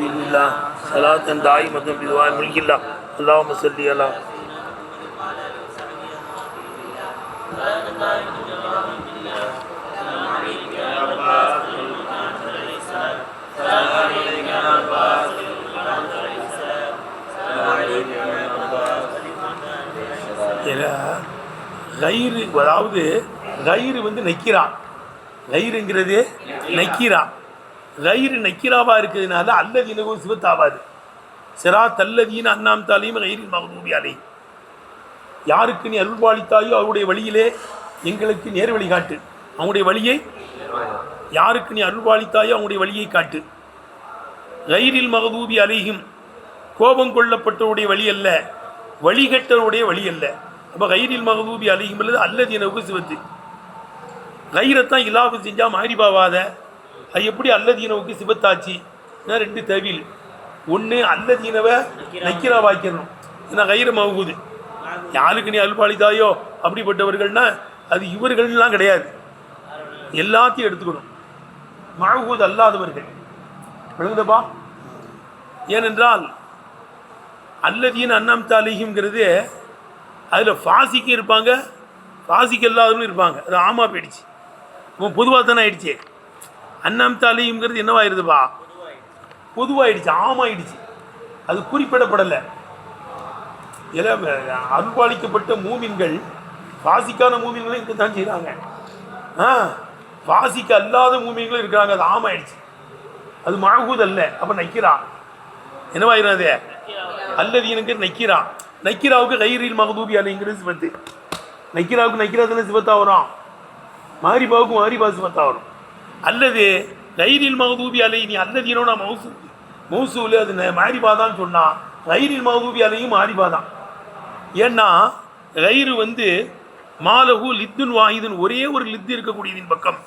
في الله صلاة دائمة بدوام ملك الله اللهم صل على கயிறு, அதாவது கயிறு வந்து நக்கிரான், கயிறுங்கிறது நக்கிரா, கயிறு நக்கிராவா இருக்கிறதுனால அல்லதீனவும் சிவத்தாவாது. சிராத் அல்லதீன அண்ணாம் தாலையும் கயிறின் மகதூபி அலை, யாருக்கு நீ அருள்வாளித்தாயோ அவருடைய வழியிலே எங்களுக்கு நேர் வழி காட்டு. அவங்களுடைய வழியை யாருக்கு நீ அருள்வாளித்தாயோ அவங்களுடைய வழியை காட்டு. கயிறில் மகதூபி அலையும், கோபம் கொள்ளப்பட்டவருடைய வழி அல்ல, வழிகட்டவருடைய வழி அல்ல. அப்போ கயிறில் மகதூபி அலையும் அல்லது அல்லதீனவுக்கு சிவத்து. கயிறைத்தான் இலாபு செஞ்சால் மாறிபாவாத, அது எப்படி அல்லதீனவுக்கு சிவத்தாச்சு? ரெண்டு தவியில், ஒன்று அல்லதீனவை நக்கிரா வாய்க்கணும், ஏன்னா கயிறு மகூது. யாருக்கு நீ அல்பாளிதாயோ அப்படிப்பட்டவர்கள்னா அது இவர்கள்லாம் கிடையாது, எல்லாத்தையும் எடுத்துக்கணும். மகூது அல்லாதவர்கள் விளங்குதப்பா. ஏனென்றால் அல்லதீன் அண்ணாம் தாலிஹிங்கிறது அதில் ஃபாசிக்கு இருப்பாங்க, ஃபாசிக்கு இல்லாதவங்களும் இருப்பாங்க. அது ஆமா போயிடுச்சு, பொதுவாக தானே ஆயிடுச்சு. அண்ணாம் தாலிங்கிறது என்னவாயிருதுப்பா? பொதுவாகிடுச்சு, ஆமாயிடுச்சு, அது குறிப்பிடப்படலை. அருள்பாலிக்கப்பட்ட மூமின்கள் பாசிக்கான மூமின்களும் இருக்க தான் செய்கிறாங்க, பாசிக்கு அல்லாத மூமின்களும் இருக்கிறாங்க. அது ஆமாயிடுச்சு, அது மகூத் அல்ல. அப்போ நக்கிரா என்னவாயிரும்? அது அல்லது எனக்கு நக்கிரா. நக்கிராவுக்கு கயிறில் மகதூபி அலைங்கிறது சிவத்து. நக்கிராவுக்கு நக்கிரா தானே சிவத்தா வரும், மாரிபாவுக்கு மாரிபா சிவத்தா வரும். அல்லது கயிறில் மகதூபி அலை, நீ அல்லதீனோட மௌசூல் அது மாரிபா தான் சொன்னால் கயிறில் மகதூபி அலையும் மாரிபா தான். ஏன்னா கயிறு வந்து மாலகு லித்துன் வாஹிதுன், ஒரே ஒரு லித்து இருக்கக்கூடியதின் பக்கம்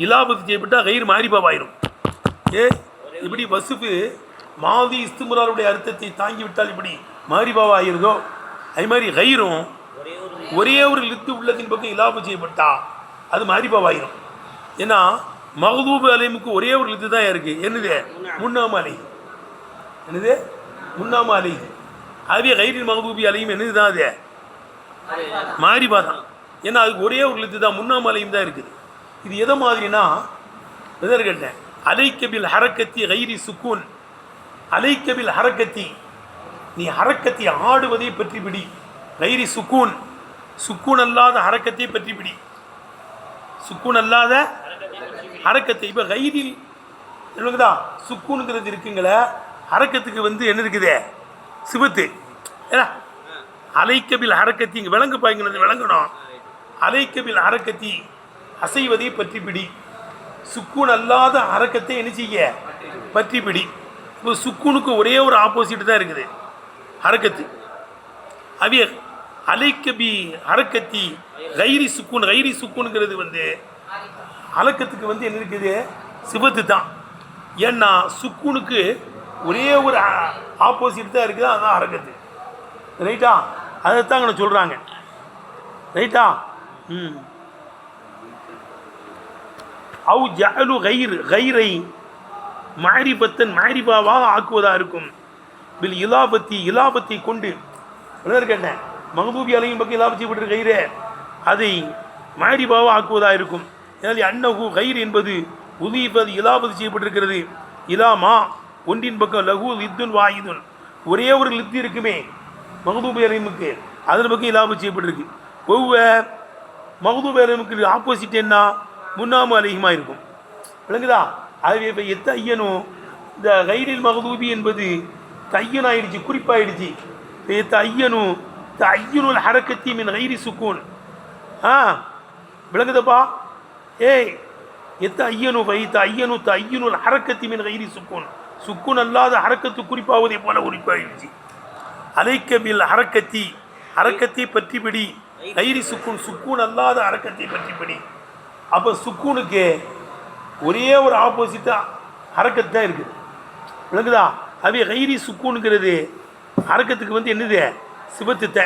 இலாபத்து செய்யப்பட்டால் கயிறு மாரிபாவாயிரும். இப்படி வசுப்பு மாதி இஸ்துமுராருடைய அர்த்தத்தை தாங்கிவிட்டால் இப்படி மாரிபாவாயிருதோ, அது மாதிரி கயிறும் ஒரே ஒரு லித்து உள்ளதின் பக்கம் இலாபு செய்யப்பட்டா அது மாரிபாவாயிரும். ஏன்னா மகதூபு அலைமுக்கு ஒரே ஒரு லித்து தான் இருக்குது, என்னது? முன்னாம அலை. என்னது? முன்னாம அலை. அதுவே கயிறில் மகதூபி அலையும் என்னது தான்? அது மாரிபா தான். ஏன்னா அதுக்கு ஒரே ஒரு லித்து தான், முன்னாம அலையும் தான் இருக்குது. இது எதை மாதிரினா எதற்கு கேட்டேன், அலைக்கபில் ஹரக்கத்தி கயிரி சுக்கூன், அலைக்கபில் ஹரக்கத்தி, நீ ஹரக்கத்தை ஆடுவதை பற்றி பிடி. கயிரி சுக்கூன், சுக்கூன் அல்லாத ஹரக்கத்தை பற்றி பிடி. சுக்கூன் அல்லாத ஹரக்கத்தை. இப்போ கயிறில் என்னங்கதா சுக்கூனுங்கிறது இருக்குங்களே, ஹரக்கத்துக்கு வந்து என்ன இருக்குது? சிவத்து. ஏன்னா அலைக்கபில் ஹரக்கத்தி, இங்கே விளங்கு பாய்ங்கிறது விளங்கணும். அலைக்கபில் ஹரக்கத்தி, அசைவதை பற்றி பிடி. சுக்கூன் அல்லாத ஹரக்கத்தை என்ன செய்ய? பற்றி பிடி. இப்போ சுக்கூனுக்கு ஒரே ஒரு ஆப்போசிட் தான் இருக்குது, ஹரக்கத்து. அவிய அலைக்கபி ஹரக்கத்தி கைரி சுக்கூன், கைரி சுக்கூனுங்கிறது வந்து அலக்கத்துக்கு வந்து என்ன இருக்குது? சிவத்து தான். ஏன்னா சுக்கூனுக்கு ஒரே ஒரு ஆப்போசிட் தான் இருக்குது, அதுதான் ஹரக்கத்து. ரைட்டா? அதைத்தான் அங்கே சொல்கிறாங்க. ரைட்டா? அவு ஜஅலு கயிறு, கயிறை மாரிபத்தன் மாரிபாவாக ஆக்குவதாக இருக்கும். பில் இலாபத்தி, இலாபத்தை கொண்டு கேட்டேன், மகதூபி அலையும் பக்கம் இலாபம் செய்யப்பட்டிருக்க கயிறு அதை மாரிபாவாக ஆக்குவதாக இருக்கும். ஏன்னா அன்னகு கயிறு என்பது உதீபது இலாபத்து செய்யப்பட்டிருக்கிறது. இலாமா ஒன்றின் பக்கம் லகு லித்துன் வாயுதுன், ஒரே ஒரு லித்து இருக்குமே மகதூபி அலைமுக்கு, அதன் பக்கம் இலாபம் செய்யப்பட்டிருக்கு. ஒவ்வொரு மகதூபி அலைமுக்கு ஆப்போசிட் என்ன? முன்னாம அலையுமா இருக்கும். விளங்குதா? அது இப்போ எத்த ஐயனும் இந்த கயிறில் மகதூபி என்பது தையன் ஆயிடுச்சு, குறிப்பாயிடுச்சு. எத்த ஐயனும் ஐயனுல் ஹரக்கத்தி மின் கயிரி சுக்கூன். விளங்குதப்பா? ஏய் எத்த ஐயனு வைத்த ஐயனு ஐயனுல் ஹரக்கத்தி மின் கயிரி சுக்கூன், சுக்கூன் அல்லாத ஹரக்கத்து குறிப்பாவதை போல குறிப்பாயிடுச்சு. அலைக்கபில் ஹரக்கத்தி, ஹரக்கத்தை பற்றி பிடி. கயிரி சுக்கூன், சுக்கூன் அல்லாத ஹரக்கத்தை பற்றி பிடி. அப்போ சுக்கூனுக்கு ஒரே ஒரு ஆப்போசிட்டாக ஹரக்கத்து தான் இருக்குது. விளங்குதா? அவே கைரி சுக்கூனுங்கிறது ஹரக்கத்துக்கு வந்து என்னது? சிவத்துத்தை.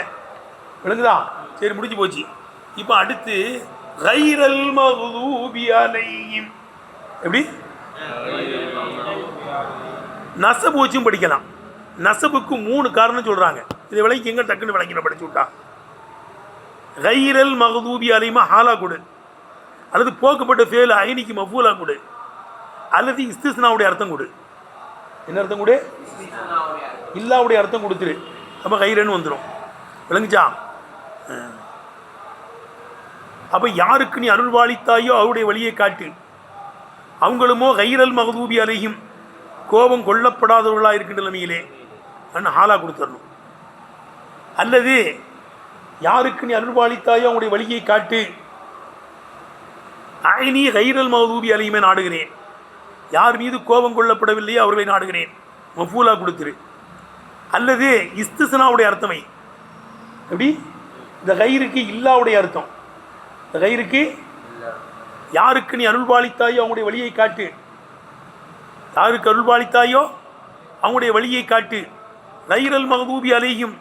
விளங்குதா? சரி, முடிஞ்சு போச்சு. இப்போ அடுத்து கைரல் மகதூபி அலைஹிம், எப்படி? நசபு வச்சும் படிக்கலாம். நசபுக்கு 3 காரணம் சொல்கிறாங்க. இதை விலைக்கு எங்கே டக்குன்னு விளங்கின படிச்சு விட்டா. கைரல் மகதூபி அலைமா ஹாலா கொடு, அல்லது போக்கப்பட்ட ஃபேல் ஐனிக்கு மஃபூலா கொடு, அல்லது இஸ்திஸ்னாவுடைய அர்த்தம் கொடு. என்ன அர்த்தம் கொடு? இல்லாவுடைய அர்த்தம் கொடுத்துரு. அப்போ கைரன்னு வந்துடும். விளங்குச்சா? அப்போ யாருக்கு நீ அருள்வாளித்தாயோ அவருடைய வழியை காட்டு, அவங்களுமோ கைரல் மகதூபி அலையும் கோபம் கொல்லப்படாதவர்களாக இருக்கின்ற நிலைமையிலே அண்ணன் ஹாலா கொடுத்துடணும். அல்லது யாருக்கு நீ அருள்வாளித்தாயோ அவங்களுடைய வழியை காட்டு, ஐனி கைரல் மகதூபி அலையுமே நாடுகிறேன், யார் மீது கோபம் கொள்ளப்படவில்லையோ அவர்களை நாடுகிறேன், மஃபூலா கொடுத்துரு. அல்லது இஸ்திஸ்னாவுடைய அர்த்தமை எப்படி? இந்த கைருக்கு இல்லாவுடைய அர்த்தம். இந்த கைருக்கு யாருக்கு நீ அருள்பாலித்தாயோ அவங்களுடைய வழியை காட்டு, யாருக்கு அருள்பாலித்தாயோ அவங்களுடைய வழியை காட்டு, கைரல் மகதூபி அலையும்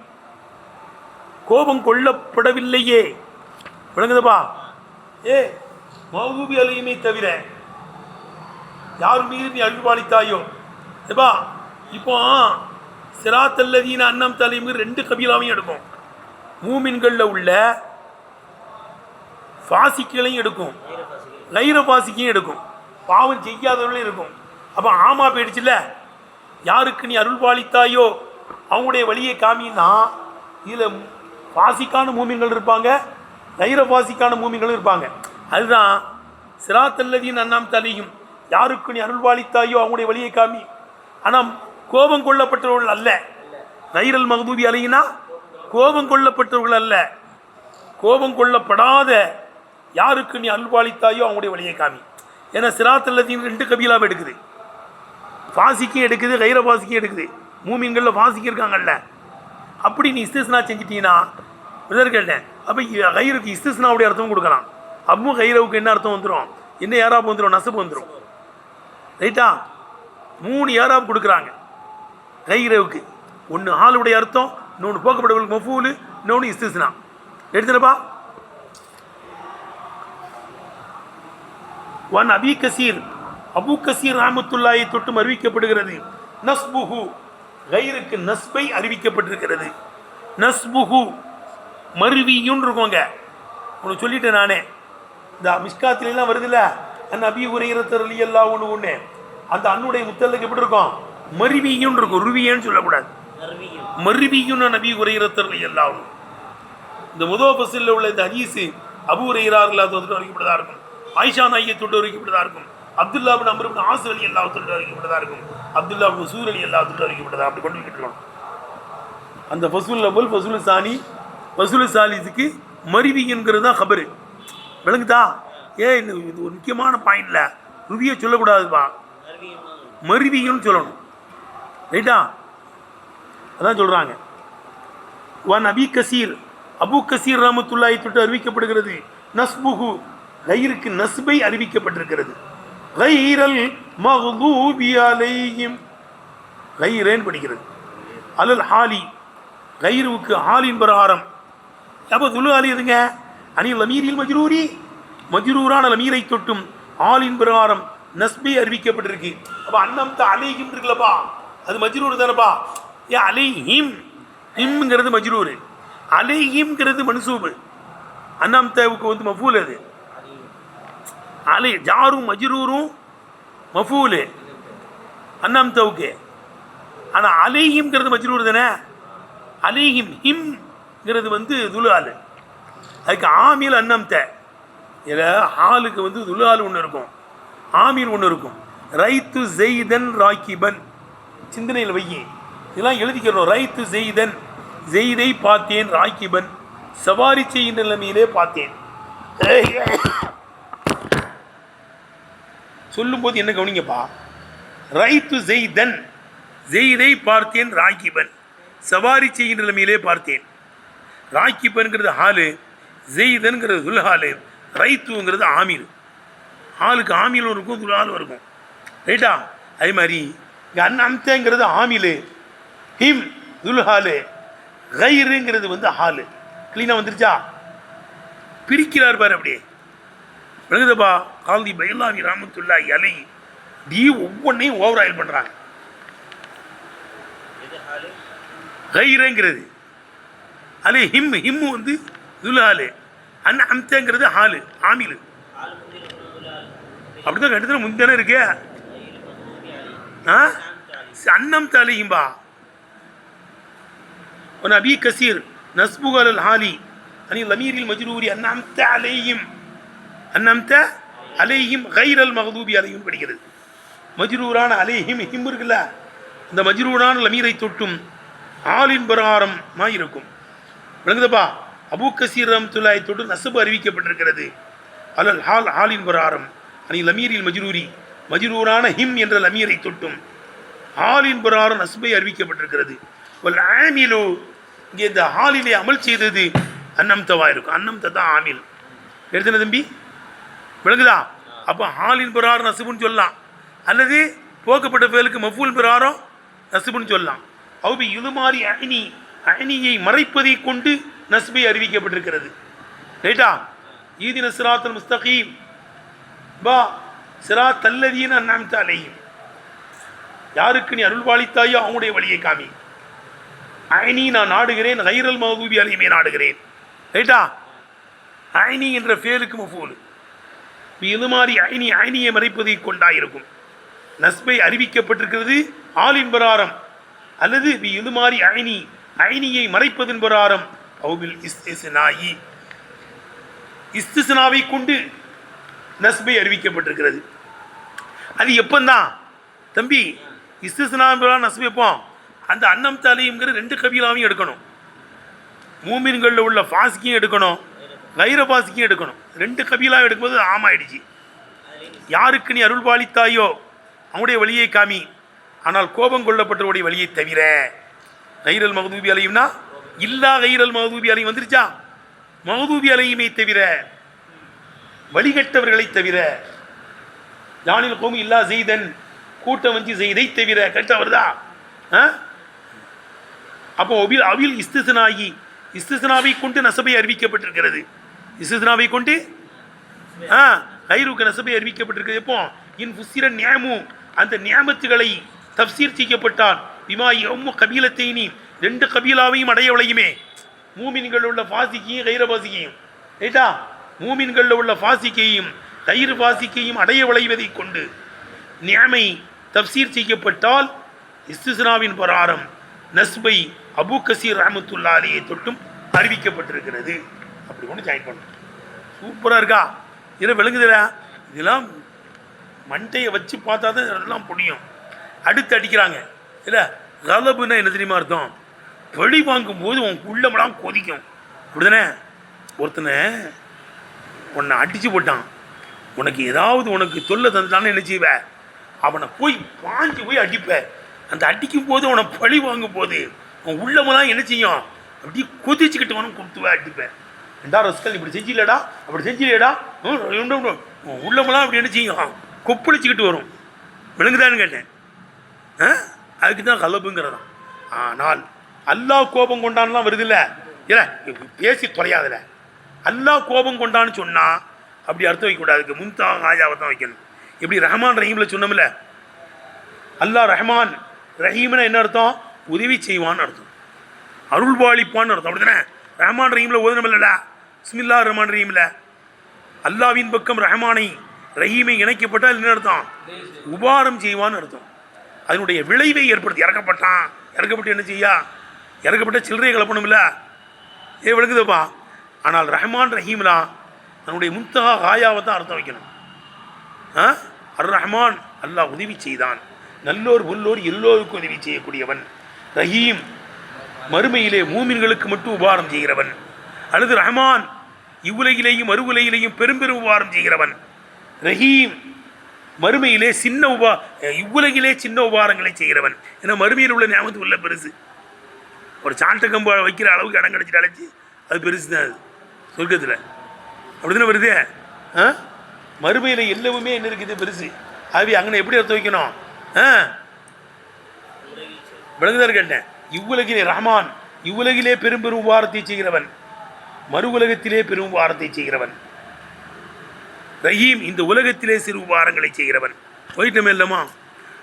கோபம் கொள்ளப்படவில்லையே. விளங்குதப்பா? மகதூபி அலையுமே தவிர யார் மீது நீ அருள்பாலித்தாயோ. ஏப்பா இப்போ சிராத்தல்லதீன அன்னம் தலைமு 2 கபீலாவையும் எடுக்கும். மூமின்களில் உள்ள பாசிக்களையும் எடுக்கும், கைர பாசிக்கையும் எடுக்கும், பாவம் செய்யாதவர்களையும் இருக்கும். அப்போ ஆமா போயிடுச்சுல்ல. யாருக்கு நீ அருள்பாலித்தாயோ அவங்களுடைய வழியை காமின்னா இதில் பாசிக்கான மூமின்கள் இருப்பாங்க, கைர பாசிக்கான மூமின்களும் இருப்பாங்க. அதுதான் சிராத்தல்லதீன அன்னம் தலையும் யாருக்கு நீ அருள்பாலித்தாயோ அவங்களுடைய வழியை காமி. ஆனால் கோபம் கொள்ளப்பட்டவர்கள் அல்ல. கைரல் மகதூபி அலையினா கோபம் கொள்ளப்பட்டவர்கள் அல்ல, கோபம் கொள்ளப்படாத யாருக்கு நீ அருள்பாலித்தாயோ அவங்களுடைய வழியை காமி. ஏன்னா சிராத்தல்லதீன் 2 கபீலாவை எடுக்குது, பாசிக்கும் எடுக்குது, கைர பாசிக்கும் எடுக்குது. மூமின்களில் பாசிக்கு இருக்காங்கல்ல. அப்படி நீ இஸ்திஸ்னா செஞ்சிட்டீங்கன்னா கேட்டேன். அப்போ கைருக்கு இஸ்திஸ்னாவுடைய அர்த்தம் கொடுக்கலாம். அப்போ கைரவுக்கு என்ன அர்த்தம் வந்துடும்? என்ன யாராப் வந்துடும்? நசபு வந்துடும். ரைட்டா? 3 யாராப் கொடுக்குறாங்க கைரவுக்கு. ஒன்று ஆளுடைய அர்த்தம், இன்னொன்று போக்கப்பட்டவர்களுக்கு மஃபூலு, இன்னொன்று இஸ்திஸ்னா. எடுத்துனப்பா. ஒன் அபி கசீர், அபு கசீர் ரஹ்மத்துல்லாஹி தொட்டும் அறிவிக்கப்படுகிறது. நஸ்புஹு, கைருக்கு நஸ்பை அறிவிக்கப்பட்டிருக்கிறது. நஸ்புஹு மருவியும் இருக்கோங்க. உனக்கு சொல்லிட்டேன் நானே. இந்த மிஸ்காத்திலாம் வருதுல்ல, அன் அபி ஹுரைரா ரலியல்லாஹு அன்ஹு ஒன்று, அந்த அன்னுடைய முத்தலுக்கு எப்படி இருக்கும்? மருவியும் இருக்கும். ருவியன்னு சொல்லக்கூடாது, மருவியும் நபி ஹுரைரா ரலியல்லாஹு அன்ஹு. இந்த முதல் பஸ்ஸில் உள்ள இந்த ஹதீஸ் அபூ ஹுரைரா ரலியல்லாஹு அன்ஹு அறிவிக்கப்பட்டதாக இருக்கும், ஆயிஷா நாயகி தொட்டு அறிவிக்கப்பட்டதாக இருக்கும், அப்துல்லா பின் அம்ர் பின் ஆஸ் ரலியல்லாஹு தொட்டு அறிவிக்கப்பட்டதாக இருக்கும், அப்துல்லா பின் மஸ்ஊத் ரலியல்லாஹு தொட்டு அறிவிக்கப்பட்டதாக. அப்படி கொண்டு போய்ட்டு அந்த ஃபஸ்லுல் அவ்வல் ஃபஸ்லுல் சானி ஃபஸ்லுல் சாலிஸுக்கு மருவி என்கிறது தான் கபரு. விளங்குதா? இது ஒரு முக்கியமான பாயிண்ட்ல ருவியை சொல்லக்கூடாதுப்பா, மருவின்னு சொல்லணும். ரைட்டா? அதான் சொல்றாங்க. ஒன் அபி கசீர், அபு கசீர் ரஹ்மத்துல்லாஹி தொட்டு அறிவிக்கப்படுகிறது. நஸ்புஹு, கைருக்கு நஸ்பை அறிவிக்கப்பட்டிருக்கிறது. கைரல் மக்தூபி அலைஹிம், கைரேன் படிக்கிறது. அலல் ஹாலி, கைருவுக்கு ஹாலின் பிரகாரம். அப்போ துலு ஆலி எதுங்க? அனில் லமீரில் மஜ்ரூரி, மஜ்ரூரான லமீரை தொட்டும் ஆலின் பிரகாரம் நஸ்பை அறிவிக்கப்பட்டிருக்கு. அப்போ அன்னம்த அலைஹிம் இருக்குல்லப்பா, அது மஜ்ரூர் தானப்பா. ஏன் அலைஹிம், ஹிம்ங்கிறது மஜ்ரூர், அலைஹிம்ங்கிறது மன்சூபு. அன்னம்தவுக்கு வந்து மஃபூல். அது அலை ஜாரும் மஜ்ரூரும் மஃபூல் அன்னம்தவுக்கு. ஆனால் அலைஹிம்ங்கிறது மஜ்ரூர் தானே. அலைஹிம் ஹிம்ங்கிறது வந்து துலால். அதுக்கு ஆமில் அன்னம்த. இதில் ஹாலுக்கு வந்து துலால் ஒன்று இருக்கும், ஆமீர் ஒன்று இருக்கும். ரைத்து ஜெய்தன் ராக்கிபன், சிந்தனையில் வையி, இதெல்லாம் எழுதிக்கிறோம். ரைத்து ஜெய்தன், ஜெய்தை பார்த்தேன், ராக்கிபன் சவாரி செய்கின்ற நிலைமையிலே பார்த்தேன். சொல்லும்போது என்ன கவனிங்கப்பா? ரைத்து ஜெய்தன், ஜெய்தை பார்த்தேன், ராக்கிபன் சவாரி செய்கின்ற நிலைமையிலே பார்த்தேன். ராக்கிபன்கிறது ஹாலு, ஜெய்தன்கிறது துல்ஹாலு, ரைத்துங்கிறது ஆமீர். ஹாலுக்கு ஆமீலும் இருக்கும், துல்ஹாலும் இருக்கும். ரைட்டா? அதே மாதிரி இங்கே அன்னம்தங்கிறது ஆமிலு, ஹிம் துல்ஹாலு, கைருங்கிறது வந்து ஹாலு. கிளீனாக வந்துருச்சா? பிரிக்கிறார் பாரு அப்படியே. விளங்குதப்பா? காந்தி பைலாவி ரஹ்மத்துல்லாஹி அலைஹி டி ஒவ்வொன்றையும் ஓவர் ஆயில் பண்ணுறாங்க. கைரங்கிறது அலே ஹிம்மு வந்து துல்ஹாலு அம்தங்கிறது ஹாலு ஆமிலு அப்படிதான் கட்டத்தில் முந்தானே இருக்கே அன்னம் தலையும்பா அபி கசீர் நஸ்புகல் அல் ஹாலி அனி லமீரில் மஜ்ரூரி அன்னம்த அலைஹிம் கைரல் மகதூபி அலையும் படிக்கிறது. மஜ்ரூரான அலைஹிம் ஹிம் இருக்குல்ல, அந்த மஜ்ரூரான லமீரை தொட்டும் ஆலின் பிரகாரமாக இருக்கும். விளங்குதப்பா? அபூ கசீர் ரஹ்மத்துல்லாஹி தொட்டு நஸ்பு அறிவிக்கப்பட்டிருக்கிறது. அலல் ஹால் ஹாலின் பிரகாரம் அனி லமீரில் மஜ்ரூரான ஹிம் என்ற லமீரை தொட்டும் ஹாலின் பிரகாரம் நஸ்பை அறிவிக்கப்பட்டிருக்கிறது. ஆமிலு இங்கே இந்த ஹாலிலே அமல் செய்தது அன்னம்தவா இருக்கும். அன்னம்த தான் ஆமில். எடுத்துன தம்பி, விளங்குதா? அப்போ ஹாலின் பிரகாரம் நசுபுன்னு சொல்லலாம், அல்லது போக்கப்பட்ட பேருக்கு மஃபூல் பிரகாரம் நசுபுன்னு சொல்லலாம். அவுபி இது மாதிரி அணியை மறைப்பதை கொண்டு நஸ்பை அறிவிக்கப்பட்டிருக்கிறது. ரைட்டா? ஈதின சிராத்தல் முஸ்தகீம் பா சிராத் அல்லதீன அன்அம்த அலைஹிம், யாருக்கு நீ அருள்வாளித்தாயோ அவனுடைய வழியை காமி. ஐனி நான் நாடுகிறேன், கைரல் மகதூபி அலைஹிமை நாடுகிறேன். ரைட்டா? ஐனி என்ற ஃபேலுக்கு மஃபூல். இது மாதிரி ஐனியை மறைப்பதை கொண்டாயிருக்கும். நஸ்பை அறிவிக்கப்பட்டிருக்கிறது ஆலின் பிரகாரம், அல்லது இது மாதிரி ஐனியை மறைப்பதன் பிரகாரம் அவுபில் இஸ்திஸ்னாவை கொண்டு நஸ்பை அறிவிக்கப்பட்டிருக்கிறது. அது எப்பந்தான் தம்பி? இஸ்திஸ்னா நஸ்பை எப்போ? அந்த அன்னம் தலையுங்கிற 2 கபீலாவையும் எடுக்கணும். மூமின்களில் உள்ள ஃபாசிக்கையும் எடுக்கணும், கைர ஃபாசிக்கையும் எடுக்கணும். 2 கபீலாவும் எடுக்கும்போது ஆமாயிடுச்சு. யாருக்கு நீ அருள்பாலித்தாயோ அவனுடைய வழியை காமி, ஆனால் கோபம் கொள்ளப்பட்டவருடைய வழியை தவிர. கைரல் மகதூபி அலையும்னா இல்லா கைரல் மகதூபி அலையும் வந்துருச்சா? மகதூபி அலையுமே தவிர, வழிகட்டவர்களை தவிர. ஜானில் கோமி இல்லா செய்தன், கூட்டம் வஞ்சி செய்தை தவிர. கரெக்டாக வருதா? அப்போ அவில் இஸ்திஸ்னாவை கொண்டு நசபை அறிவிக்கப்பட்டிருக்கிறது. இஸ்திஸ்னாவை கொண்டு கைருக்கு நசபை அறிவிக்கப்பட்டிருக்கிறது. எப்போ? இன் ஃபுஸ்ஸிர நியமு, அந்த நியமத்துகளை தஃப்சீர் செய்யப்பட்டால் பிமா யம்மு கபீலத்தைனி, 2 கபீலாவையும் அடைய விளையுமே. மூமின்களில் உள்ள ஃபாசிக்கையும் கைர ஃபாசிக்கையும். ரைட்டா? மூமின்களில் உள்ள ஃபாசிக்கையும் கைர் ஃபாசிக்கையும் அடைய விளைவதை கொண்டு நியமை தஃப்சீர் செய்யப்பட்டால் இஸ்திஸ்னாவின் பிரகாரம் நஸ்பை அபூ கசீர் ரஹ்மத்துல்லாஹி அலைஹி தொட்டும் அறிவிக்கப்பட்டிருக்கிறது. அப்படி கொண்டு ஜாயின் பண்ணணும். சூப்பராக இருக்கா? இதில் விளங்குதுல? இதெல்லாம் மண்டையை வச்சு பார்த்தா தான் இதெல்லாம் புரியும். அடுத்து அடிக்கிறாங்க இல்லை? கலபுன்னா என்ன தெரியுமா அர்த்தம்? பழி வாங்கும் போது உன் உள்ளமெல்லாம் கொதிக்கும். அப்படிதானே? ஒருத்தனை உன்னை அடித்து போட்டான், உனக்கு ஏதாவது உனக்கு தொல்லை தந்துட்டான்னு என்ன செய்வ? அவனை போய் பாஞ்சு போய் அடிப்ப. அந்த அடிக்கும் போது அவனை பழி வாங்கும் போது அவன் உள்ளமெல்லாம் என்ன செய்யும்? அப்படி கொதிச்சுக்கிட்டு அவனும் கொடுத்துவேன், அடிப்பேன். 2 ரஸ்கல் இப்படி செஞ்சில்லடா, அப்படி செஞ்சிலேடா, உள்ளமெல்லாம் அப்படி என்ன செய்யும்? கொப்பளிச்சுக்கிட்டு வரும். விளங்குதான்னு கேட்டேன். அதுக்கு தான் கலப்புங்கிறதான். ஆனால் அல்லாஹ் கோபம் கொண்டான்லாம் வருது இல்லை? இல்லை பேசி தொலையாதில்ல. அல்லாஹ் கோபம் கொண்டான்னு சொன்னால் அப்படி அர்த்தம் வைக்கக்கூடாது. அதுக்கு முன்தாக ஆயாவை தான் வைக்கணும். இப்படி ரஹ்மான் ரஹீமில் சொன்னோம்ல, அல்லாஹ் ரஹ்மான் ரஹீம்னா என்ன அர்த்தம்? உதவி செய்வான்னு அர்த்தம், அருள்வாளிப்பான்னு அர்த்தம். அப்படி தானே? ரஹ்மான் ரஹீமில் ஓதனம் இல்லைடா, பிஸ்மில்லா ரஹ்மான் ரஹீமில் அல்லாவின் பக்கம் ரஹ்மானை ரஹீமை இணைக்கப்பட்டால் என்ன அர்த்தம்? உபாரம் செய்வான்னு அர்த்தம். அதனுடைய விளைவை ஏற்படுத்தி இறக்கப்பட்டு என்ன செய்யா? இறக்கப்பட்ட சில்லறையை கலப்பணும்ல. விளக்குதுப்பா? ஆனால் ரஹ்மான் ரஹீம்லாம் அதனுடைய முன்தகா ஆயாவை தான் அர்த்தம் வைக்கணும். அர் ரஹ்மான் அல்லாஹ் உதவி செய்தான், நல்லோர் உள்ளோர் எல்லோருக்கும் உதவி செய்யக்கூடியவன். ரஹீம் மறுமையிலே மூமின்களுக்கு மட்டும் உபாரம் செய்கிறவன். அல்லது ரஹ்மான் இவ்வுலகிலேயும் மறுவுலகிலேயும் பெரும் உபாரம் செய்கிறவன். ரஹீம் மறுமையிலே இவ்வுலகிலே சின்ன உபாரங்களை செய்கிறவன். ஏன்னா மறுமையில் உள்ள ஞாபகத்து உள்ள பெருசு. ஒரு சாட்டை கம்பு வைக்கிற அளவுக்கு இடம் கிடச்சிட்டு அழைச்சி அது பெருசு தான். அது சொர்க்கத்தில் அப்படிதானே வருது. மறுமையில் எல்லாமே என்ன இருக்குது? பெருசு. ஆகவே அங்கே எப்படி அர்த்தம் வைக்கணும்? விளங்குதான் கேட்டேன். இவ்வுலகிலே ரஹ்மான் இவ்வுலகிலே பெரும் உபாரத்தை செய்கிறவன், மறு உலகத்திலே பெரும் உபாரத்தை செய்கிறவன். ரஹீம் இந்த உலகத்திலே சிறு உபாரங்களை செய்கிறவன். போயிட்டோமே இல்லைம்மா?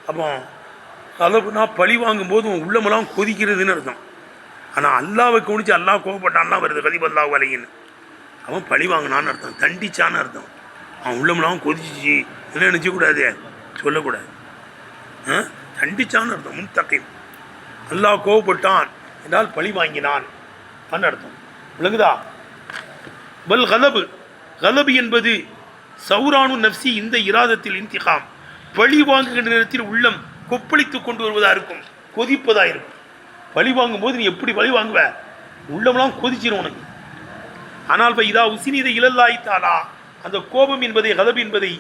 அப்போ கலப்புனா பழி வாங்கும்போது உன் உள்ளமெல்லாம் கொதிக்கிறதுன்னு அர்த்தம். ஆனால் அல்லாவை கவனிச்சு அல்லாஹ் கோவப்பட்டான்னா வருது கதிப் அல்லாஹ் அலையின்னு. அவன் பழி வாங்கினான்னு அர்த்தம், தண்டிச்சான்னு அர்த்தம். அவன் உள்ளமெல்லாம் கொதிச்சிச்சு என்ன நினச்சக்கூடாது, சொல்லக்கூடாது. தண்டிச்சான்னு அர்த்தம். முன்தகீம் அல்லாஹ் கோவப்பட்டான் என்றால் பழி வாங்கினான் அர்த்தம். விளங்குதா? வல் கலபு, கலபு என்பது சௌரானு நப்சி இந்த இராதத்தில் இன்திகாம், பழி வாங்குகின்ற நேரத்தில் உள்ளம் கொப்பளித்து கொண்டு வருவதாக இருக்கும், கொதிப்பதாக இருக்கும். பழி வாங்கும்போது நீ எப்படி பழி வாங்குவ, உள்ளமெல்லாம் கொதிச்சிடும் உனக்கு. ஆனால் இப்போ இதா உசினித இலல்லாய்த்தாலா, அந்த கோபம் என்பதை கலபு என்பதை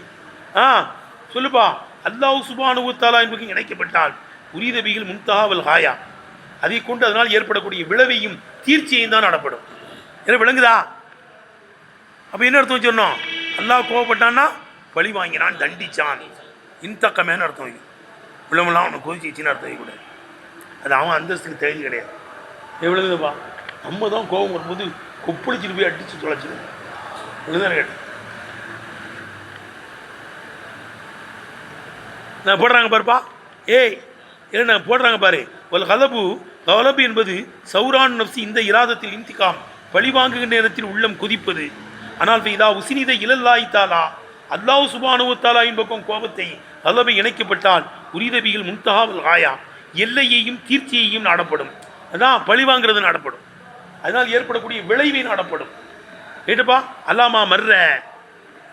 சொல்லுப்பா அல்லாஹ் சுப்ஹானஹு வ தஆலா என்பது இணைக்கப்பட்டால் உரீதபிகள் முன்தஹாவல் ஹாயா, அதை கொண்டு அதனால் ஏற்படக்கூடிய விளைவையும் தீர்ச்சியையும் தான் நடப்படும். என்ன விளங்குதா? அப்போ என்ன அர்த்தம் சொன்னோம்? அல்லாஹ் கோவப்பட்டான்னா பழி வாங்கினான், தண்டிச்சான், இன்தக்கமேன்னு அர்த்தம். இது உள்ளமெல்லாம் அவனை கொதிச்சிச்சின்னு அர்த்தம் கூட. அது அவன் அந்தஸ்துக்கு தகுதி கிடையாது. எவ்வளவுதுப்பா நம்ம தான் கோபம் வரும்போது கொப்பளிச்சுட்டு போய் அடிச்சு தொலைச்சிடும். இதுதான் கேட்டேன். நான் போடுறாங்க பாருப்பா, ஏய் என்ன போடுறாங்க பாரு. ஒரு கலபு, கலபு என்பது சௌரான் நப்சி இந்த இராதத்தில் இன்திகாம், பழி வாங்குகின்ற நேரத்தில் உள்ளம் கொதிப்பது. ஆனால் இதா உசினித இலல்லாய்த்தாலா, அல்லாஹ் சுப்ஹானஹு வ தஆலாவின் பக்கம் கோபத்தை கலபை இணைக்கப்பட்டால் உரீதபிகள் முன்தஹாவல் ஹாயா, எல்லையையும் தீர்ச்சியையும் நாடப்படும். அதான் பழி வாங்கிறது நாடப்படும், அதனால் ஏற்படக்கூடிய விளைவை நாடப்படும். கேட்டுப்பா அல்லாமா மர்ற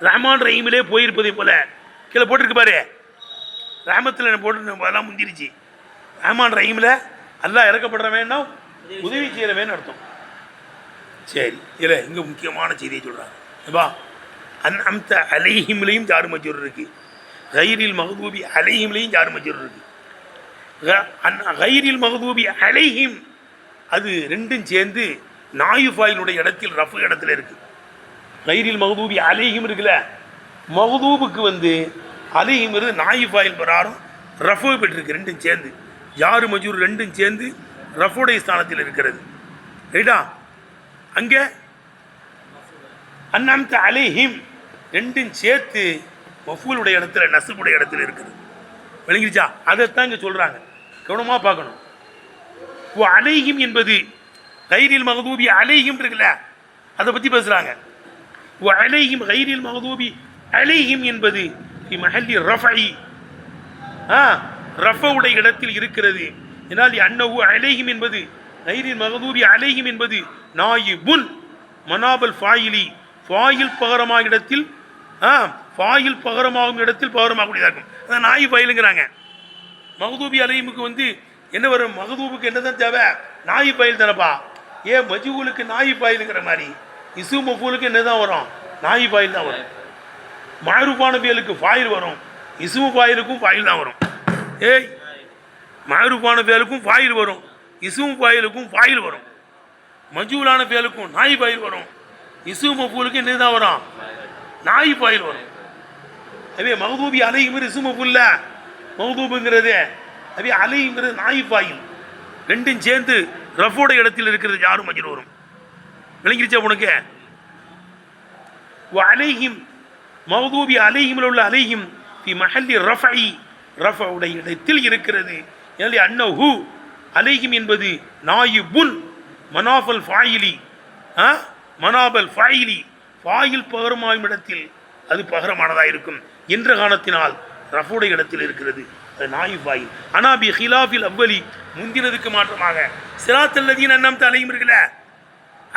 ரஹ்மான் ரஹீமிலே போயிருப்பதை போல கீழே போட்டிருக்கு பாரு. ரஹமத்தில் போட்டு எல்லாம் முந்திருச்சு. ரஹ்மான் ரஹீமில் அல்லாஹ் இறக்கப்படுறவேன்னா உதவி செய்கிறவேன்னு அர்த்தம். சரி, இல்லை இங்கே முக்கியமான செய்தியை சொல்கிறாங்க. ஏப்பா அந்த அலைஹிம்லையும் ஜாரு மஜ்ரூர் இருக்குது, கைரில் மஹ்தூபி அலைஹிம்லையும் ஜாரு மஜ்ரூர் இருக்குது. கைரில் மஹ்தூபி அலைஹிம் அது ரெண்டும் சேர்ந்து நாயுஃபாயினுடைய இடத்தில் ரஃபு இடத்துல இருக்குது. கைரில் மஹ்தூபி அலைஹிம் இருக்குல்ல, மஹ்தூபுக்கு அலைஹிம் இருந்து நாயுஃபாயில் பிரகாரம் ரஃபு பெற்றிருக்கு. ரெண்டும் சேர்ந்து ஜாரு மஜ்ரூர் ரெண்டும் சேர்ந்து ரஃபுடைய ஸ்தானத்தில் இருக்கிறது. ரைட்டா? அங்கே அன்னம்த அலைஹிம் ரெண்டும் சேர்த்து மஃபூலுடைய இடத்துல நஸ்புடைய இடத்துல இருக்குது. விளங்கிருச்சா? அதைத்தான் இங்கே சொல்கிறாங்க, கவனமாக பார்க்கணும். அலைஹிம் என்பது கைரில் மஹ்தூபி அலைஹிம் இருக்குல்ல, அதை பற்றி பேசுகிறாங்க. அலைஹிம் கைரில் மஹ்தூபி அலைஹிம் என்பது மஹல்லி ரஃபஇ, ரஃபவுடைய இடத்தில் இருக்கிறது. என்னால் அன்னஹு அலைஹிம் என்பது கைரில் மஹ்தூபி அலைஹிம் என்பது நாயிபுன் மனாபல் ஃபாயிலி, ஃபாயில் பகரமாக இடத்தில் ஃபாயில் பகரமாகும் இடத்தில் பகரமாகக்கூடியதாக இருக்கும். அதான் நாயி ஃபைலுங்கிறாங்க. மஹ்தூபி அலைஹிமுக்கு என்ன வரும்? மஹ்தூபுக்கு என்ன தான் தேவை? நாயி ஃபைல் தானப்பா. ஏன் மஜ்ஹூலுக்கு நாயி ஃபைலுங்கிற மாதிரி இசு மஃபூலுக்கு என்ன தான் வரும்? நாயி ஃபைல் தான் வரும். மஅரூஃபான ஃபைலுக்கு ஃபாயில் வரும், இஸ்மு ஃபாயிலுக்கும் ஃபாயில் தான் வரும். ஏய் மஅரூஃபான ஃபைலுக்கும் ஃபாயில் வரும், இஸ்மு ஃபாயிலுக்கும் ஃபாயில் வரும். மஜ்ஹூலான ஃபைலுக்கும் நாயி ஃபைல் வரும், இஸ்மு மஃபூலுக்கு என்ன தான் வரும்? நாயி ஃபைல் வரும். அதே மஹ்தூபி அலைஹிம் இஸ்மு மஃபூல்ல மஹ்தூபுங்கிறது, அதே அலைங்கிறது நாயி ஃபைல், ரெண்டும் சேர்ந்து ரஃபோட இடத்தில் இருக்கிறது ஜாரு மஜ்ரூர் வரும். விளங்கிருச்சா உனக்கு? அலைஹிம் மஹ்தூபி அலைஹிமில் உள்ள அலைஹிம் ஃபி மஹல்லி ரஃபஇ, ரஃபவுடைய இடத்தில் இருக்கிறது. எனவே அன்னஹு அலைஹிம் என்பது நாயிபுன் மனாஃபல் ஃபாயிலி, மனாபல் ஃபாயிலி ஃபாயில் பகரமாகும் இடத்தில் அது பகரமானதாக இருக்கும் என்ற காரணத்தினால் ரஃபுடைய இடத்தில் இருக்கிறது, அது நாயி ஃபாயில். ஆனால் பி ஹிலாஃபில் அவ்வலி முந்தினதுக்கு மாற்றமாக சிராத்தல்லதீன் அன்னம்த அலைஹிம் இருக்குல்ல,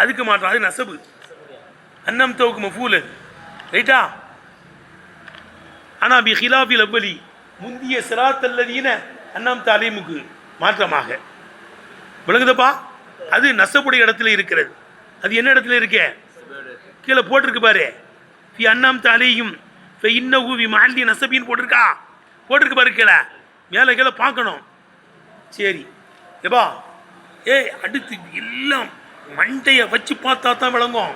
அதுக்கு மாற்றம், அது நசபு. அன்னம்தவுக்கு மஃபூல், ரைட்டா? ஆனால் பி ஹிலாஃபில் அவ்வலி முந்திய சிராத்தல்லதீன அன்னம்த அலைஹிமுக்கு மாற்றமாக விளங்குதப்பா, அது நசபுடைய இடத்துல இருக்கிறது. அது என்ன இடத்துல இருக்கே? கீழே போட்டிருக்கு பாரு. ஃபி அன்னம்த அலைஹிம் ஃப இன்னஹு வி மஹல்லி நஸபின் போட்டிருக்கு பாரு. கீழே மேலே கீழே பார்க்கணும். சரி ஏப்பா, அடுத்து எல்லாம் மண்டையை வச்சு பார்த்தா தான் விளங்கும்.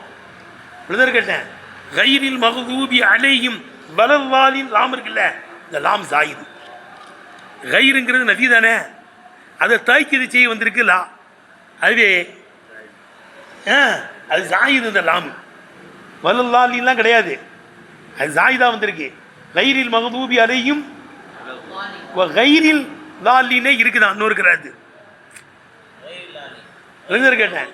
விழுதர் கேட்டேன். கைரில் மஹ்தூபி அலைஹிம் வலல்லாலின் லாம் இருக்குல்ல, இந்த லாம் ஜாயிது. கைருங்கிறது நஃபி தானே, அதை தாய்க்கிது செய்ய வந்திருக்கு லா, அதுவே அது ஜாயிது. இந்த லாம் வலல்லாலின்லாம் கிடையாது, அது ஜாயிதா வந்திருக்கு. கைரில் மஹ்தூபி அலைஹிம் கைரில் லாலினே இருக்குதான் இன்னொரு கிராத்து கேட்டேன்.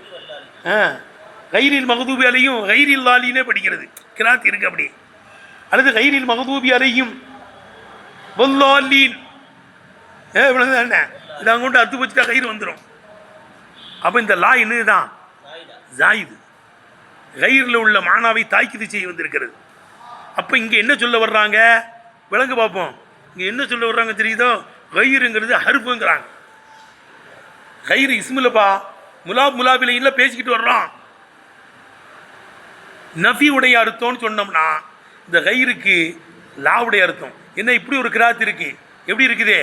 கைரில் மகதூபி அலையும் கைரில் லாலினே படிக்கிறது கிராத் இருக்கு அப்படி. அல்லது கைரில் மகதூபி அலையும் என்ன இதை அங்கொண்டு அத்து வச்சுட்டா கயிறு வந்துடும். அப்போ இந்த லா என்னதுதான் ஜாயிது கயிறில் உள்ள மானாவை தாய்க்குது செய்ய வந்திருக்கிறது. அப்போ இங்கே என்ன சொல்ல வர்றாங்க விளங்க பார்ப்போம். இங்கே என்ன சொல்ல வர்றாங்க தெரியுதோ, கயிறுங்கிறது ஹர்ஃபுங்கிறாங்க. கயிறு இஸ்முலப்பா முலாபில இல்லை பேசிக்கிட்டு வர்றோம். நஃபி உடைய அர்த்தம்னு சொன்னோம்னா இந்த கயிறுக்கு லாவுடைய அர்த்தம் என்ன. இப்படி ஒரு கிராத் இருக்கு, எப்படி இருக்குது?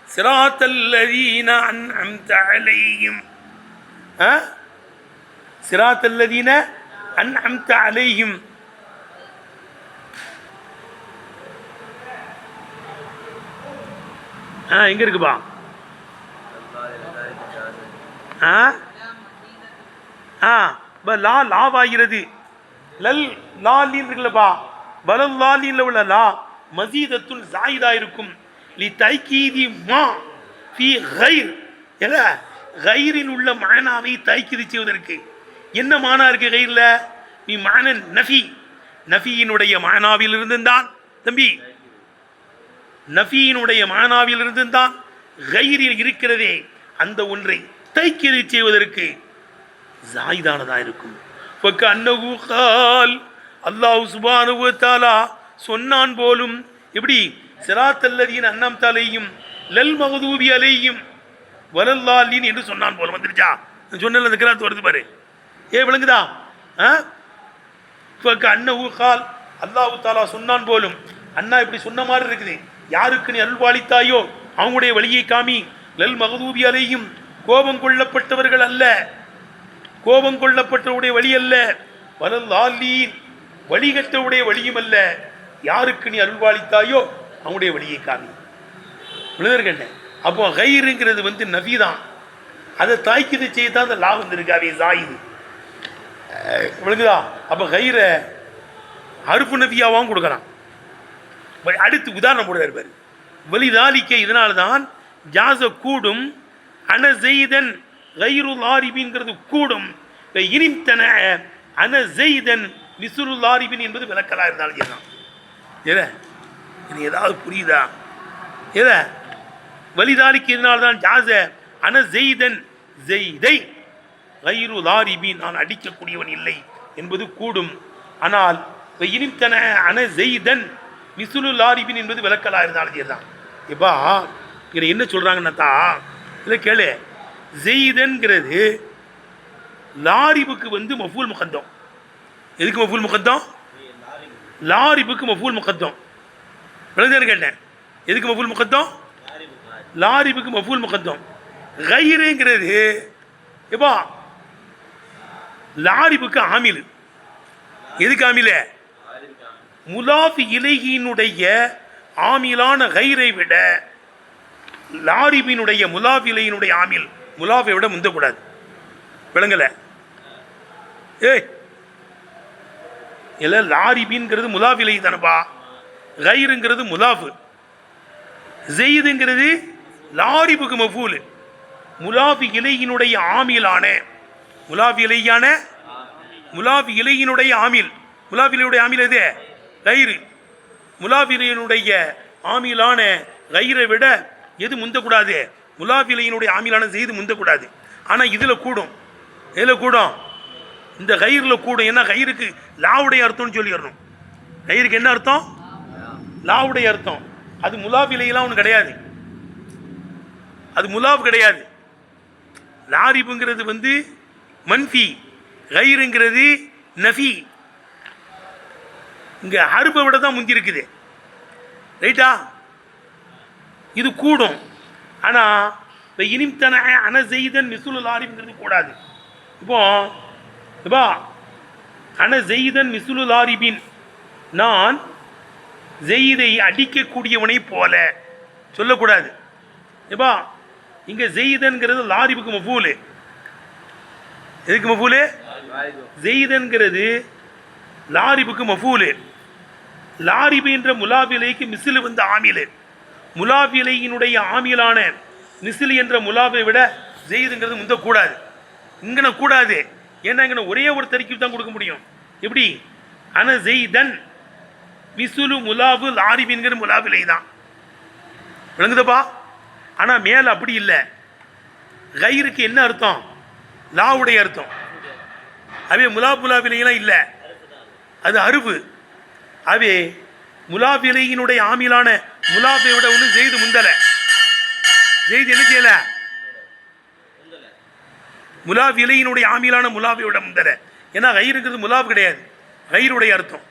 சிராத்தல்லதீன அன்அம்த அலைஹிம், சிராத்தல்லதீன அன்அம்த அலைஹிம். எங்க இருக்குப்பா? லா லாவாகிறது. லல் லாலின் இருக்குல்லப்பா, பலல் லாலின்ல உள்ள லா மசீதத்துன் ஜாயிதா இருக்கும். லி தைக்கீதி மா ஃபி கைர், எங்க கைரில் உள்ள மானாவை தைக்கீது செய்வதற்கு. என்ன மானா இருக்கு கைரில்? நீ மானன் நஃபி, நஃபியினுடைய மானாவில் இருந்துதான் தம்பி, நஃபியினுடைய மானாவில் இருந்துதான் கைரில் இருக்கிறதே அந்த ஒன்றை தைக்கீது செய்வதற்கு ஜாயிதானதா இருக்கும். அல்லாஹ் சுப்ஹானஹு வ தஆலா சொன்னான் போலும். எப்படி? சிராத்தல்லதீன அன்அம்த அலைஹிம் லல் மக்தூபி அலைஹிம் வலல்லாலின் என்று சொன்னான் போலும். வந்துருச்சா? சொன்னல அந்த கிராத் வருது பாரு. விளங்குதா? அல்லாஹ் தஆலா சொன்னான் போலும். அண்ணா இப்படி சொன்ன மாதிரி இருக்குது. யாருக்கு நீ அருள்வாளித்தாயோ அவங்களுடைய வழியை காமி. லல் மக்தூபி அலைஹிம் கோபம் கொள்ளப்பட்டவர்கள் அல்ல, கோபம் கொள்ளப்பட்டவருடைய வழி அல்ல. வலல்லாலின் வழிகட்டவுடைய வழியும் அல்ல. யாருக்கு நீ அருள்வாளித்தாயோ அவங்களுடைய வழியை காமி. விழுதற்கண்ண. அப்போ கைருங்கிறது வந்து நபி தான், அதை தாய்க்குது செய்ய தான் அந்த லா வந்திருக்காவே ஜாயிது. விழுங்குதா? அப்போ கைரை அறுப்பு நபியாவும் கொடுக்கலாம். அடுத்து உதாரணம் போடுறாரு பாரு. வலிதாலிக்க இதனால்தான் ஜாச கூடும் அன ஜெய்தன் கைருல் ஆரிபின்கிறது கூடும். இனித்தன அன ஜெய்தன் மிசுருல் ஆரிபின் என்பது விளக்கலா இருந்தாலும் ஏதான் ஏதாவது புரியுதா? வலிதாலிக்கு இதனால்தான் ஜாச அன ஜெய்தன் ஜெய்தை கைரு லாரிபின் நான் அடிக்கக்கூடியவன் இல்லை என்பது கூடும். ஆனால் இனித்தன அன ஜெய்தன் மிசுலு லாரிபின் என்பது விளக்கலா இருந்தாலும் ஏதான். எப்பா இதில் என்ன சொல்றாங்கன்னா இல்லை கேளு, ஜெய்தன்கிறது லாரிபுக்கு வந்து மஃபூல் முகத்தம். எதுக்கு மஃபூல் முகத்தம்? லாரிபுக்கு மஃபூல் முகத்தம். விளங்குதான்னு கேட்டேன். எதுக்கு மஃபூல் முகத்தம்? லாரிபுக்கு மஃபூல் முகத்தம். கைருங்கிறது எப்பா லாரிபுக்கு ஆமில். எதுக்கு ஆமில? முலாஃபி இலையினுடைய ஆமிலான கைரை விட லாரிபினுடைய முலாஃபி இலையினுடைய ஆமில் முலாஃபை விட முந்தக்கூடாது. விளங்கல? இல்லை லாரிபின்கிறது முலாஃபி இலை தானப்பா, கைருங்கிறது முலாஃபு, ஜெய்துங்கிறது லாரிபுக்கு மஃபூல். முலாஃபி இலையினுடைய ஆமிலான முலாஃபி இலையான முலாஃபி இலையினுடைய ஆமில், முலாஃபி இலையுடைய ஆமில் எது? கைரு. முலாஃபி இலையினுடைய ஆமிலான கைரை விட எது முந்தக்கூடாது? முலாஃபி இலையினுடைய ஆமிலான செய்து முந்தக்கூடாது. ஆனால் இதில் கூடும். எதில் கூடும்? இந்த கயிறில் கூடும். ஏன்னா கயிறுக்கு லாவுடைய அர்த்தம்னு சொல்லிடணும். கயிறுக்கு என்ன அர்த்தம்? லாவுடைய அர்த்தம். அது முலாஃபி இலையெல்லாம் ஒன்று கிடையாது, அது முலாஃப் கிடையாது. லாரிபுங்கிறது வந்து மன்ஃபி, கைருங்கிறது நஃபி. இங்கே ஹர்பை விட தான் முந்தி இருக்குது. ரைட்டா? இது கூடும். ஆனால் இப்போ இனிம்தன அன ஜெய்தன் மிசுலு லாரிபுங்கிறது கூடாது. இப்போ அன ஜெய்தன் மிசுலு லாரிபின் நான் ஜெய்தை அடிக்கக்கூடியவனை போல சொல்லக்கூடாது. எப்பா இங்கே ஜெய்தன்கிறது லாரிபுக்கு மஃபூலு. எதுக்கு மஃபூலு? ஜெய்தன்கிறது லாரிபுக்கு மஃபூலு. லாரிபு என்ற முலாபிலைக்கு மிசிலு வந்து ஆமிலு. முலாஃபிலையினுடைய ஆமியலான மிசில் என்ற முலாவை விட ஜெயிதுங்கிறது முந்தக்கூடாது. இங்கன கூடாது. ஏன்னா இங்கே ஒரே ஒரு தரிக்கு தான் கொடுக்க முடியும். எப்படி? அன ஜெய்தன் மிசுலு முலாபு லாரிபின்கிற முலாபிலை தான் விளங்குதப்பா. ஆனால் மேலே அப்படி இல்லை. கைருக்கு என்ன அர்த்தம்? லாவுடைய அர்த்தம். அவே முலாபிலையெல்லாம் இல்லை, அது அருவு. அவே முலாபிலையினுடைய ஆமிலான முலாபை விட ஒன்று ஜெய்து முந்தலை. ஜெய்து என்ன செய்யல? முலாப் இலையினுடைய ஆமிலான முலாபியோட முந்தலை. ஏன்னா கயிறுங்கிறது முலாப் கிடையாது, கயிறுடைய அர்த்தம்.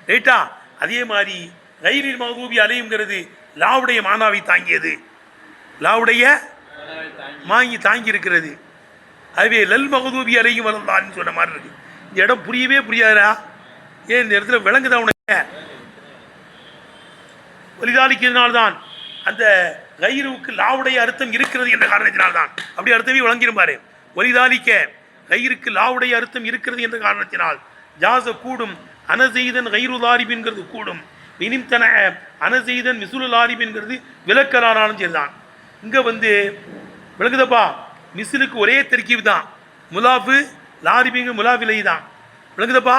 ரைட்டா? அதே மாதிரி கயிறில் மகதூபி அலையுங்கிறது லாவுடைய மானாவை தாங்கியது, லாவுடைய தாங்கி இருக்கிறது. அதுவே லல் மகதூபி அலையும் வளர்ந்தான்னு சொன்ன மாதிரி இருக்கு. இந்த இடம் புரியவே புரியாதா? ஏன் இந்த இடத்துல விளங்குதா உனக்கு? ஒலிதாளிக்கிறதுனால்தான் அந்த கயிறுக்கு லாவுடைய அர்த்தம் இருக்கிறது என்ற காரணத்தினால்தான். அப்படி அர்த்தமே விளங்கிருப்பாரு. ஒலிதாலிக்க கயிறுக்கு லாவுடைய அர்த்தம் இருக்கிறது என்ற காரணத்தினால் ஜாச கூடும். அனசெய்தன் கயிறு லாரிபின்கிறது கூடும். இனிம்தன அனசெய்தன் மிசுலு லாரிபின்கிறது விளக்கலானாலும் சரிதான். இங்கே விளக்குதப்பா, மிசிலுக்கு ஒரே தெர்கீப் தான். முலாஃபு லாரிபிங்க முலாஃப் இலை தான். விளக்குதப்பா,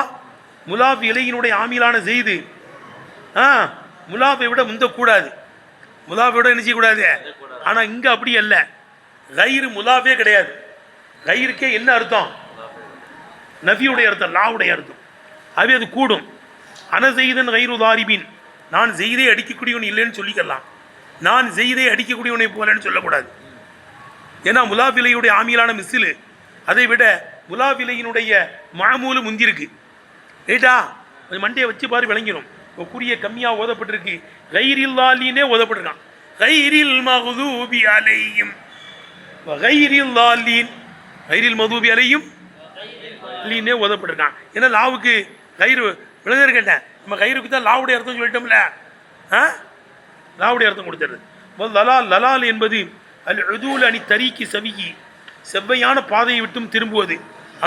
முலாஃப் இலையினுடைய ஆமிலான செய்து முலாஃபை விட முந்தக்கூடாது, முலாஃபை விட என்ன செய்யக்கூடாது. ஆனால் இங்கே அப்படி அல்ல. கயிறு முலாஃபே கிடையாது. கயிறுக்கே என்ன அர்த்தம்? நபியுடைய அர்த்தம், லாவுடைய அர்த்தம். அவை அது கூடும். அனசெய்தன் கயிறு தாரிபின், நான் செய்தே அடிக்கக்கூடியவன் இல்லைன்னு சொல்லிக்கலாம். நான் செய்தே அடிக்கக்கூடியவனை போலன்னு சொல்லக்கூடாது. ஏன்னா முலாஃபிலையுடைய ஆமிலான மிசிலு, அதை விட முலாஃபிலையினுடைய மாமூலு முந்திருக்கு. ரைட்டா? அது மண்டையை வச்சு பாரு விளங்கிடும். குறிய கம்மியாக ஓதப்பட்டிருக்கு. கயிறில் லாலினே ஓதப்பட்டிருக்கான். கயிறில் மகதூபி அலையும் கயிறில் லாலின், கயிறில் மகதூபி அலையும் லீனே ஓதப்பட்டிருக்கான். ஏன்னா லாவுக்கு கயிறு விளங்க கேட்டேன். நம்ம கயிறுக்கு தான் லாவுடைய அர்த்தம் சொல்லிட்டோம்ல. லாவுடைய அர்த்தம் கொடுத்துருது. லலால், லலால் என்பது அல் உதூல் அணி தரீக்கி சவிகி, செவ்வையான பாதையை விட்டும் திரும்புவது.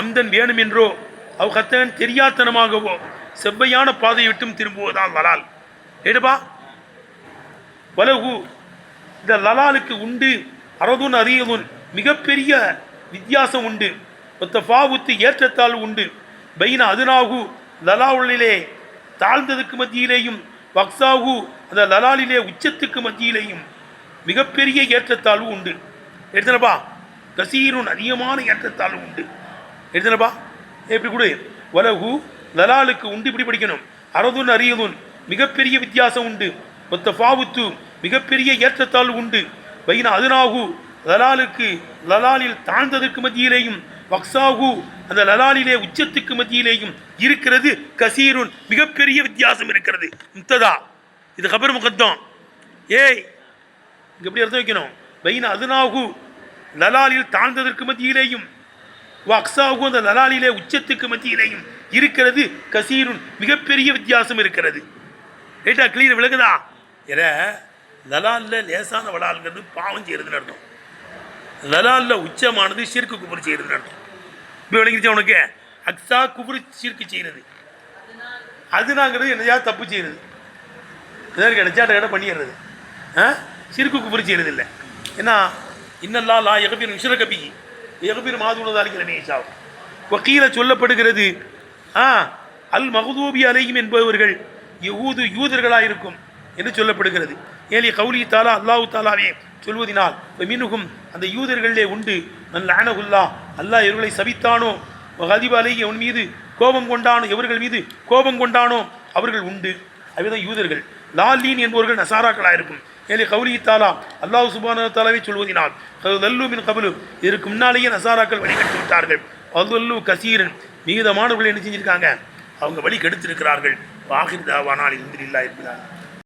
அம்தன் வேணும் என்றோ அவ் கத்தன் தெரியாத்தனமாகவோ செவ்வையான பாதையை விட்டும் திரும்புவதுதான் லலால். ஏடுபா வலகு, இந்த லலாலுக்கு உண்டு அரதுன் அறியதுன், மிகப்பெரிய வித்தியாசம் உண்டு. ஒத்தஃபாவுத்து ஏற்றத்தாழ்வு உண்டு. பைன அதுனாகு, லலாவுலிலே தாழ்ந்ததுக்கு மத்தியிலேயும், வக்ஸாகு அந்த லலாலிலே உச்சத்துக்கு மத்தியிலேயும் மிகப்பெரிய ஏற்றத்தாழ்வு உண்டு. எடுத்தனப்பா, கசீருன் அதிகமான ஏற்றத்தாழ்வு உண்டு. எடுத்தனப்பா எப்படி கொடு? வலகு லலாலுக்கு உண்டு, இப்படி படிக்கணும். அரதுன் அறியதுன், மிகப்பெரிய வித்தியாசம் உண்டு. ஒத்தஃபாவுத்து, மிகப்பெரிய ஏற்றத்தாழ்வு உண்டு. பைன அதுனாகு, லலாலுக்கு லலாலில் தாழ்ந்ததற்கு மத்தியிலேயும், வக்ஸாகு அந்த லலாலிலே உச்சத்துக்கு மத்தியிலேயும் இருக்கிறது. கசீருன், மிகப்பெரிய வித்தியாசம் இருக்கிறது. முத்ததா, இது கபர் முகத்தம். ஏய், இங்கே எப்படி அர்த்தம் வைக்கணும்? பைன அதுனாகு, லலாலில் தாழ்ந்ததற்கு மத்தியிலேயும், வக்ஸாகு அந்த லலாலிலே உச்சத்துக்கு மத்தியிலேயும் இருக்கிறது. கசீருன், மிகப்பெரிய வித்தியாசம் இருக்கிறது. ரைட்டா? கிளியர் விளக்குதா? ஏற லலாலில் லேசான வலால்ங்கிறது பாவம் செய்யறதுன்னு அர்த்தம். லலாலில் உச்சமானது ஷிர்க்கு குஃபர் செய்யறதுன்னு அர்த்தம். இப்போ விளங்கிருச்சா உனக்கு? அக்ஸா குஃபர் ஷிர்க்கு செய்யறது, அதுனாங்கிறது என்னையா தப்பு செய்யறது, எதாவது கிடைச்சாட்ட கடை பண்ணிடுறது. ஷிர்க்கு குஃபர் செய்யறது இல்லை. ஏன்னா இன்னல்லா லா எகபீர் விஷரகபி எகபீர் மாதுனதாலிக்கிறேன். வக்கீல சொல்லப்படுகிறது அல் மகதூபி அலையும் என்பவர்கள் யூதர்களாயிருக்கும் என்று சொல்லப்படுகிறது. ஏலி கௌலி தாலா, அல்லாஹு தாலாவே சொல்வதினால் மினுகும் அந்த யூதர்களிலே உண்டு. நல்ல ஆனகுல்லா, அல்லாஹ் இவர்களை சபித்தானோ, ஹதிப் அலைஹி அவன் மீது கோபம் கொண்டானோ, எவர்கள் மீது கோபம் கொண்டானோ அவர்கள் உண்டு. அவைதான் யூதர்கள். லாலீன் என்பவர்கள் நசாராக்களாயிருக்கும். ஏலி கௌலி தாலா, அல்லாஹ் சுப்ஹானஹு வ தஆலாவை சொல்வதினால் தல்லு மின் கபலு, இதற்கு முன்னாலேயே நசாராக்கள் வழிகட்டு விட்டார்கள். அல்லு கசீரன், மிகுதமானவர்கள் என்ன செஞ்சிருக்காங்க? அவங்க வழி கெடுத்திருக்கிறார்கள். வாஹிர் தாவானால் இல்ஹம்துலில்லாஹி ரப்பில் ஆலமீன்.